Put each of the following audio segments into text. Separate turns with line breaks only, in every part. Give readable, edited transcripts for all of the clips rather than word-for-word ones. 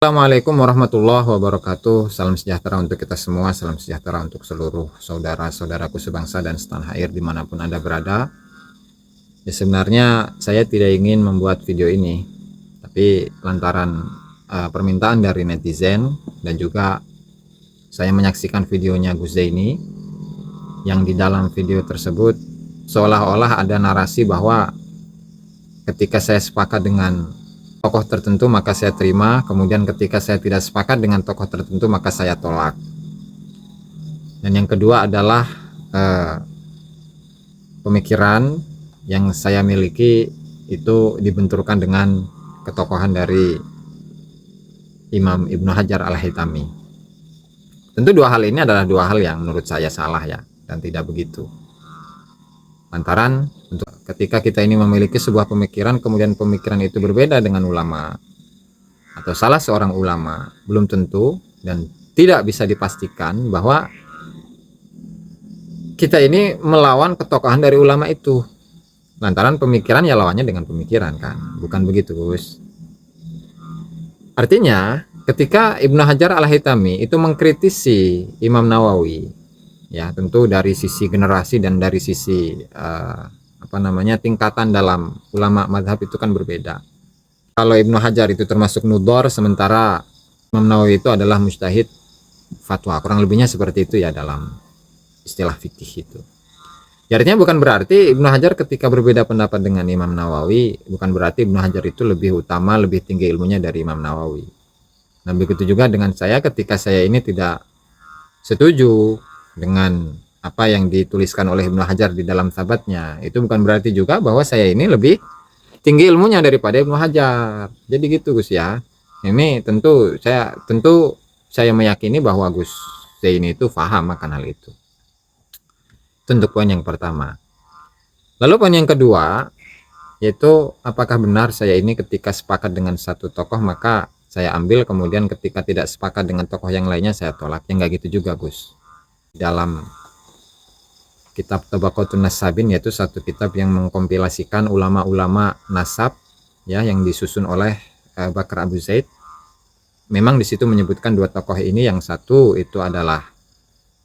Assalamualaikum warahmatullahi wabarakatuh. Salam sejahtera untuk kita semua. Salam sejahtera untuk seluruh saudara-saudaraku sebangsa dan setanah air dimanapun Anda berada. Ya, sebenarnya saya tidak ingin membuat video ini, tapi lantaran permintaan dari netizen dan juga saya menyaksikan videonya Gus Zaini, yang di dalam video tersebut seolah-olah ada narasi bahwa ketika saya sepakat dengan tokoh tertentu maka saya terima, kemudian ketika saya tidak sepakat dengan tokoh tertentu maka saya tolak. Dan yang kedua adalah pemikiran yang saya miliki itu dibenturkan dengan ketokohan dari Imam Ibnu Hajar Al-Haytami. Tentu dua hal ini adalah dua hal yang menurut saya salah ya, dan tidak begitu. Lantaran ketika kita ini memiliki sebuah pemikiran, kemudian pemikiran itu berbeda dengan ulama atau salah seorang ulama, belum tentu dan tidak bisa dipastikan bahwa kita ini melawan ketokohan dari ulama itu. Lantaran pemikiran ya lawannya dengan pemikiran, kan? Bukan begitu, Gus? Artinya ketika Ibnu Hajar Al-Haytami itu mengkritisi Imam Nawawi, ya tentu dari sisi generasi dan dari sisi tingkatan dalam ulama madhab itu kan berbeda. Kalau Ibnu Hajar itu termasuk nudor, sementara Imam Nawawi itu adalah mujtahid fatwa, kurang lebihnya seperti itu ya dalam istilah fikih itu. Ya, artinya bukan berarti Ibnu Hajar ketika berbeda pendapat dengan Imam Nawawi, bukan berarti Ibnu Hajar itu lebih utama, lebih tinggi ilmunya dari Imam Nawawi. Nah begitu juga dengan saya ketika saya ini tidak setuju dengan apa yang dituliskan oleh Ibnu Hajar di dalam sabatnya, itu bukan berarti juga bahwa saya ini lebih tinggi ilmunya daripada Ibnu Hajar. Jadi gitu, Gus ya. Ini tentu saya meyakini bahwa Gus Zaini itu paham akan hal itu. Itu untuk poin yang pertama. Lalu poin yang kedua, yaitu apakah benar saya ini ketika sepakat dengan satu tokoh maka saya ambil, kemudian ketika tidak sepakat dengan tokoh yang lainnya saya tolak. Yang enggak gitu juga, Gus. Dalam kitab Tabaqatun Nasabin, yaitu satu kitab yang mengkompilasikan ulama-ulama nasab ya, yang disusun oleh Bakar Abu Zaid, memang di situ menyebutkan dua tokoh ini. Yang satu itu adalah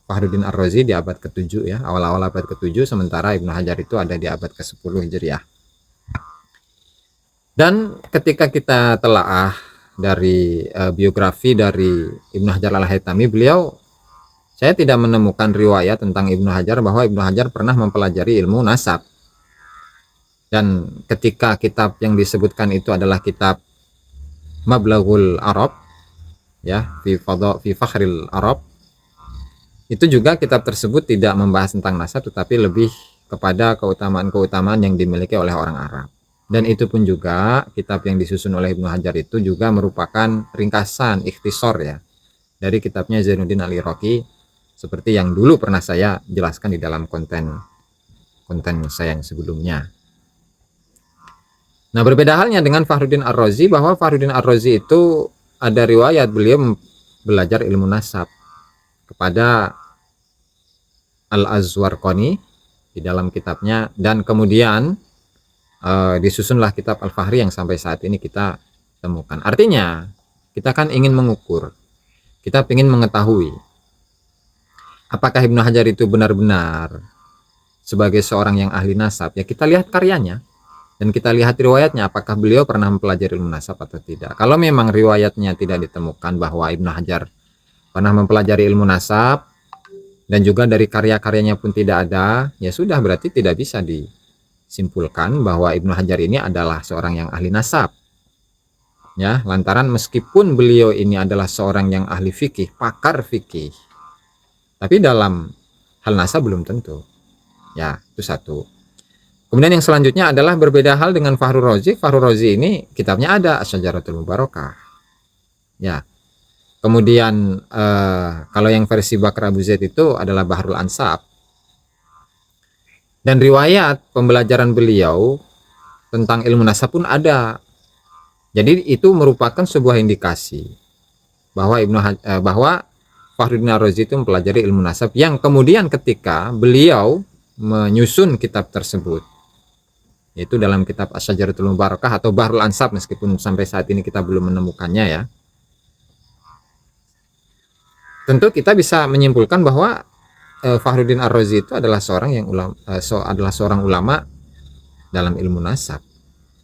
Fakhruddin Ar-Razi di abad ke-7 ya, awal-awal abad ke-7, sementara Ibnu Hajar itu ada di abad ke-10 Hijriah. Dan ketika kita telaah dari biografi dari Ibnu Hajar Al-Haytami, saya tidak menemukan riwayat tentang Ibnu Hajar bahwa Ibnu Hajar pernah mempelajari ilmu nasab. Dan ketika kitab yang disebutkan itu adalah kitab Mablaghul Arab ya, fi Fakhril Arab, itu juga kitab tersebut tidak membahas tentang nasab, tetapi lebih kepada keutamaan-keutamaan yang dimiliki oleh orang Arab. Dan itu pun juga kitab yang disusun oleh Ibnu Hajar itu juga merupakan ringkasan, ikhtisor ya, dari kitabnya Zainuddin Al-Iraqi, seperti yang dulu pernah saya jelaskan di dalam konten saya yang sebelumnya. Nah berbeda halnya dengan Fakhruddin Ar-Razi, bahwa Fakhruddin Ar-Razi itu ada riwayat beliau belajar ilmu nasab kepada Al-Azwarqani di dalam kitabnya, dan kemudian disusunlah kitab Al-Fahri yang sampai saat ini kita temukan. Artinya kita kan ingin mengukur, kita ingin mengetahui apakah Ibnu Hajar itu benar-benar sebagai seorang yang ahli nasab. Ya kita lihat karyanya dan kita lihat riwayatnya, apakah beliau pernah mempelajari ilmu nasab atau tidak. Kalau memang riwayatnya tidak ditemukan bahwa Ibnu Hajar pernah mempelajari ilmu nasab, dan juga dari karya-karyanya pun tidak ada, ya sudah, berarti tidak bisa disimpulkan bahwa Ibnu Hajar ini adalah seorang yang ahli nasab. Ya, lantaran meskipun beliau ini adalah seorang yang ahli fikih, pakar fikih, tapi dalam hal nasab belum tentu. Ya, itu satu. Kemudian yang selanjutnya adalah berbeda hal dengan Fakhrul Razi. Fakhrul Razi ini kitabnya ada Asy-Syajaratul Mubarakah. Ya. Kemudian kalau yang versi Bakar Abu Zaid itu adalah Bahrul Ansab. Dan riwayat pembelajaran beliau tentang ilmu nasab pun ada. Jadi itu merupakan sebuah indikasi bahwa bahwa Fakhruddin Ar-Razi itu mempelajari ilmu nasab, yang kemudian ketika beliau menyusun kitab tersebut, yaitu dalam kitab Asy-Syajaratul Mubarakah atau Bahrul Ansab, meskipun sampai saat ini kita belum menemukannya ya, tentu kita bisa menyimpulkan bahwa Fakhruddin Ar-Razi itu adalah seorang ulama dalam ilmu nasab.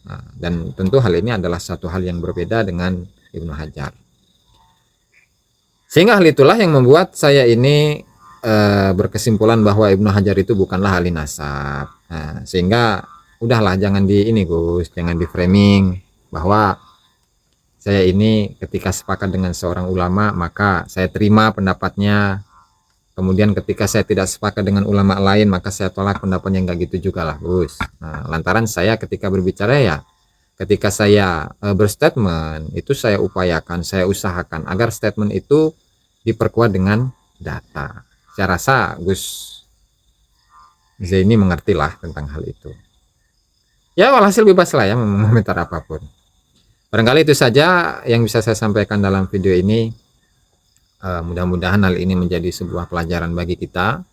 Nah, dan tentu hal ini adalah satu hal yang berbeda dengan Ibnu Hajar. Sehingga hal itulah yang membuat saya ini berkesimpulan bahwa Ibnu Hajar itu bukanlah ahli nasab. Nah, sehingga udahlah, jangan jangan di framing bahwa saya ini ketika sepakat dengan seorang ulama maka saya terima pendapatnya. Kemudian ketika saya tidak sepakat dengan ulama lain maka saya tolak pendapatnya, enggak gitu juga lah, Gus. Nah, lantaran saya ketika berbicara ya, ketika saya berstatement itu saya upayakan, saya usahakan agar statement itu diperkuat dengan data. Saya rasa Gus Zaini mengerti lah tentang hal itu. Ya, walhasil bebas lah ya mengomentar apapun. Barangkali itu saja yang bisa saya sampaikan dalam video ini. Mudah-mudahan hal ini menjadi sebuah pelajaran bagi kita.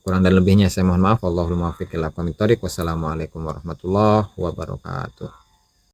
Kurang dan lebihnya saya mohon maaf. Wallahul muwaffiq ila aqwamit thoriq. Wassalamualaikum warahmatullahi wabarakatuh.